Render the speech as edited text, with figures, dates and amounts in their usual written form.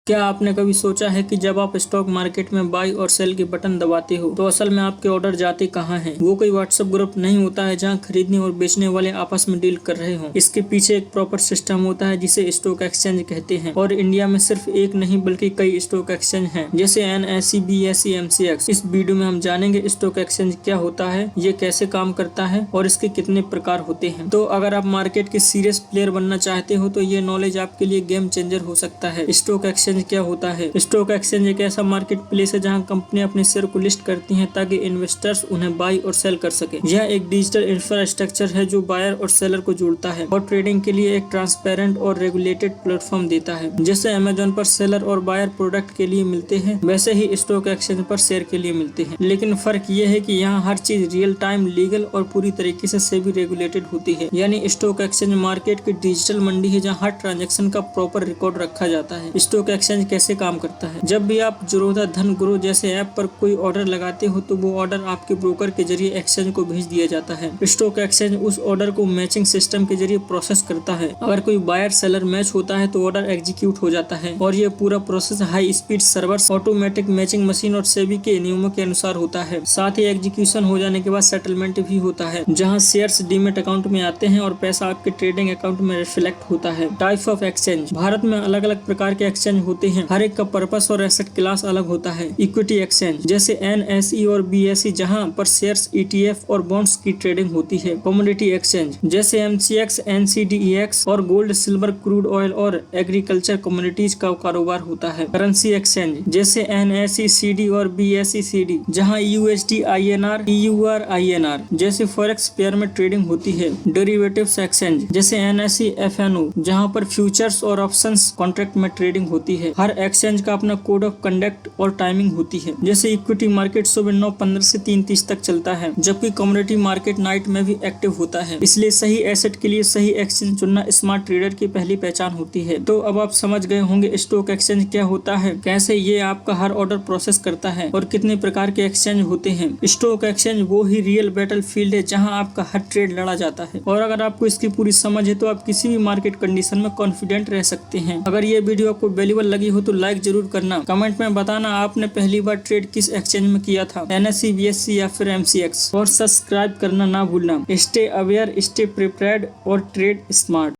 क्या आपने कभी सोचा है कि जब आप स्टॉक मार्केट में बाई और सेल के बटन दबाते हो तो असल में आपके ऑर्डर जाते कहाँ हैं? वो कोई व्हाट्सएप ग्रुप नहीं होता है जहाँ खरीदने और बेचने वाले आपस में डील कर रहे हों। इसके पीछे एक प्रॉपर सिस्टम होता है जिसे स्टॉक एक्सचेंज कहते हैं। और इंडिया में सिर्फ एक नहीं बल्कि कई स्टॉक एक्सचेंज हैं, जैसे NSE, BSE, MCX। इस वीडियो में हम जानेंगे स्टॉक एक्सचेंज क्या होता है, ये कैसे काम करता है और इसके कितने प्रकार होते हैं। तो अगर आप मार्केट के सीरियस प्लेयर बनना चाहते हो तो ये नॉलेज आपके लिए गेम चेंजर हो सकता है। स्टॉक एक्सचेंज क्या होता है? स्टॉक एक्सचेंज एक ऐसा मार्केट प्लेस है जहां कंपनियां अपने शेयर को लिस्ट करती हैं ताकि इन्वेस्टर्स उन्हें बाई और सेल कर सके। यह एक डिजिटल इंफ्रास्ट्रक्चर है जो बायर और सेलर को जोड़ता है और ट्रेडिंग के लिए एक ट्रांसपेरेंट और रेगुलेटेड प्लेटफॉर्म देता है। जैसे अमेजोन पर सेलर और बायर प्रोडक्ट के लिए मिलते हैं, वैसे ही स्टॉक एक्सचेंज पर शेयर के लिए मिलते हैं। लेकिन फर्क ये है कि यहाँ हर चीज रियल टाइम, लीगल और पूरी तरीके से सेबी रेगुलेटेड होती है। यानी स्टॉक एक्सचेंज मार्केट की डिजिटल मंडी है जहाँ हर ट्रांजेक्शन का प्रॉपर रिकॉर्ड रखा जाता है। स्टॉक एक्सचेंज कैसे काम करता है? जब भी आप ज़ीरोधा, धन गुरु जैसे ऐप पर कोई ऑर्डर लगाते हो तो वो ऑर्डर आपके ब्रोकर के जरिए एक्सचेंज को भेज दिया जाता है। स्टॉक एक्सचेंज उस ऑर्डर को मैचिंग सिस्टम के जरिए प्रोसेस करता है। अगर कोई बायर सेलर मैच होता है तो ऑर्डर एग्जीक्यूट हो जाता है और ये पूरा process high speed servers, automatic matching machine और सेबी के नियमों के अनुसार होता है। साथ ही एग्जीक्यूशन हो जाने के बाद सेटलमेंट भी होता है, जहाँ शेयर्स डीमेट अकाउंट में आते हैं और पैसा आपके ट्रेडिंग अकाउंट में रिफ्लेक्ट होता है। Types of exchange. भारत में अलग अलग प्रकार के एक्सचेंज होते हैं, हर एक का पर्पस और एसेट क्लास अलग होता है। इक्विटी एक्सचेंज जैसे NSE और BSE जहां पर शेयर्स, ETF और बॉन्ड्स की ट्रेडिंग होती है। कमोडिटी एक्सचेंज जैसे MCX, NCDEX और गोल्ड, सिल्वर, क्रूड ऑयल और एग्रीकल्चर कमोडिटीज का कारोबार होता है। करेंसी एक्सचेंज जैसे NSE CD और BSE CD जहां USD INR, EUR INR जैसे फॉरेक्स पेयर में ट्रेडिंग होती है। डेरिवेटिव्स एक्सचेंज जैसे NSE FNO जहां पर फ्यूचर्स और ऑप्शंस कॉन्ट्रैक्ट में ट्रेडिंग होती है। हर एक्सचेंज का अपना कोड ऑफ कंडक्ट और टाइमिंग होती है। जैसे इक्विटी मार्केट सुबह 9:15 से 3:30 तक चलता है, जबकि कमोडिटी मार्केट नाइट में भी एक्टिव होता है। इसलिए सही एसेट के लिए सही एक्सचेंज चुनना स्मार्ट ट्रेडर की पहली पहचान होती है। तो अब आप समझ गए होंगे स्टॉक एक्सचेंज क्या होता है, कैसे ये आपका हर ऑर्डर प्रोसेस करता है और कितने प्रकार के एक्सचेंज होते हैं। स्टॉक एक्सचेंज वो ही रियल बैटल फील्ड है जहाँ आपका हर ट्रेड लड़ा जाता है। और अगर आपको इसकी पूरी समझ है तो आप किसी भी मार्केट कंडीशन में कॉन्फिडेंट रह सकते हैं। अगर ये वीडियो आपको वैल्यूएबल लगी हो तो लाइक जरूर करना। कमेंट में बताना आपने पहली बार ट्रेड किस एक्सचेंज में किया था, NSE, BSE या फिर MCX। और सब्सक्राइब करना ना भूलना। स्टे अवेयर, स्टे प्रिपेयर्ड और ट्रेड स्मार्ट।